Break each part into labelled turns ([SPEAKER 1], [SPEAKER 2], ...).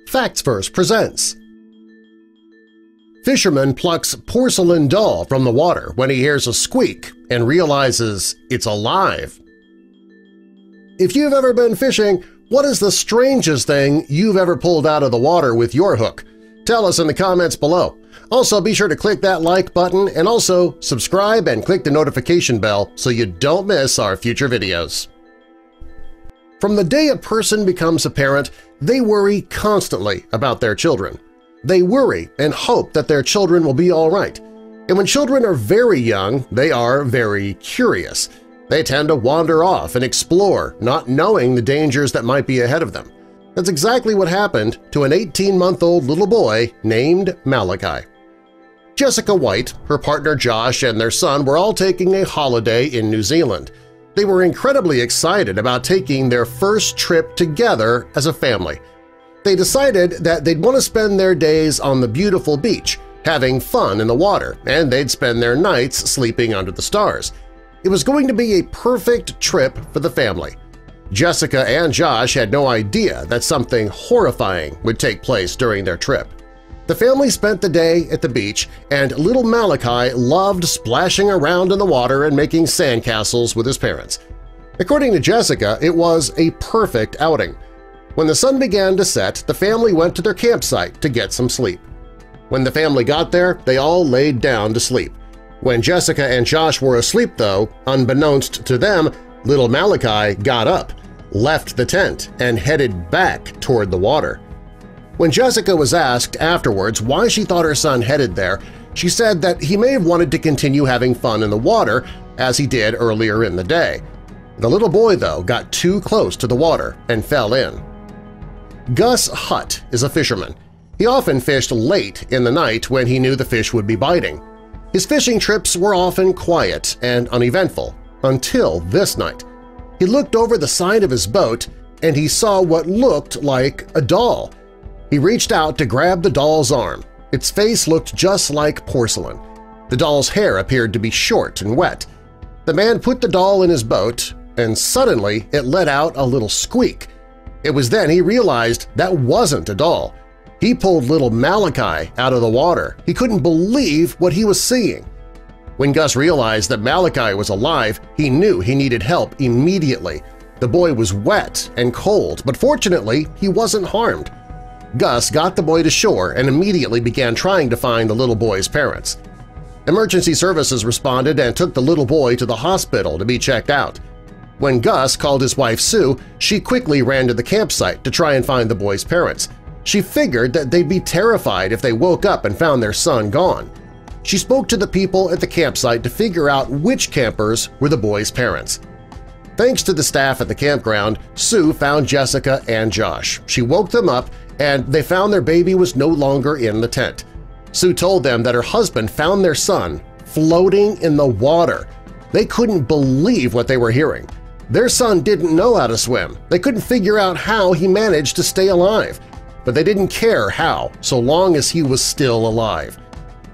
[SPEAKER 1] Facts Verse presents. Fisherman plucks porcelain doll from the water when he hears a squeak and realizes it's alive. If you've ever been fishing, what is the strangest thing you've ever pulled out of the water with your hook? Tell us in the comments below. Also, be sure to click that like button and also subscribe and click the notification bell so you don't miss our future videos. From the day a person becomes a parent, they worry constantly about their children. They worry and hope that their children will be all right. And when children are very young, they are very curious. They tend to wander off and explore, not knowing the dangers that might be ahead of them. That's exactly what happened to an 18-month-old little boy named Malachi. Jessica White, her partner Josh, and their son were all taking a holiday in New Zealand. They were incredibly excited about taking their first trip together as a family. They decided that they'd want to spend their days on the beautiful beach, having fun in the water, and they'd spend their nights sleeping under the stars. It was going to be a perfect trip for the family. Jessica and Josh had no idea that something horrifying would take place during their trip. The family spent the day at the beach, and little Malachi loved splashing around in the water and making sandcastles with his parents. According to Jessica, it was a perfect outing. When the sun began to set, the family went to their campsite to get some sleep. When the family got there, they all laid down to sleep. When Jessica and Josh were asleep, though, unbeknownst to them, little Malachi got up, left the tent, and headed back toward the water. When Jessica was asked afterwards why she thought her son headed there, she said that he may have wanted to continue having fun in the water as he did earlier in the day. The little boy, though, got too close to the water and fell in. Gus Hutt is a fisherman. He often fished late in the night when he knew the fish would be biting. His fishing trips were often quiet and uneventful until this night. He looked over the side of his boat and he saw what looked like a doll. He reached out to grab the doll's arm. Its face looked just like porcelain. The doll's hair appeared to be short and wet. The man put the doll in his boat, and suddenly it let out a little squeak. It was then he realized that wasn't a doll. He pulled little Malachi out of the water. He couldn't believe what he was seeing. When Gus realized that Malachi was alive, he knew he needed help immediately. The boy was wet and cold, but fortunately he wasn't harmed. Gus got the boy to shore and immediately began trying to find the little boy's parents. Emergency services responded and took the little boy to the hospital to be checked out. When Gus called his wife Sue, she quickly ran to the campsite to try and find the boy's parents. She figured that they'd be terrified if they woke up and found their son gone. She spoke to the people at the campsite to figure out which campers were the boy's parents. Thanks to the staff at the campground, Sue found Jessica and Josh. She woke them up and they found their baby was no longer in the tent. Sue told them that her husband found their son floating in the water. They couldn't believe what they were hearing. Their son didn't know how to swim. They couldn't figure out how he managed to stay alive. But they didn't care how, so long as he was still alive.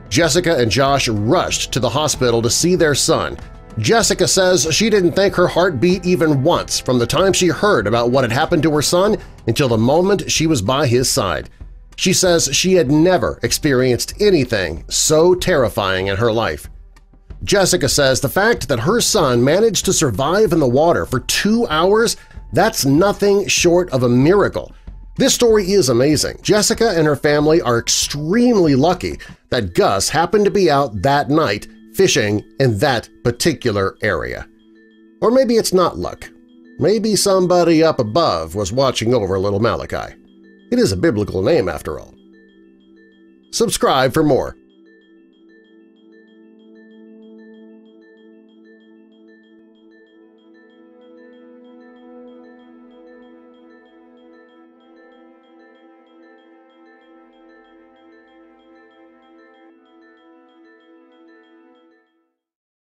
[SPEAKER 1] Jessica and Josh rushed to the hospital to see their son. Jessica says she didn't think her heart beat even once from the time she heard about what had happened to her son until the moment she was by his side. She says she had never experienced anything so terrifying in her life. Jessica says the fact that her son managed to survive in the water for 2 hours, that's nothing short of a miracle. This story is amazing. Jessica and her family are extremely lucky that Gus happened to be out that night fishing in that particular area. Or maybe it's not luck. Maybe somebody up above was watching over little Malachi. It is a biblical name after all. Subscribe for more.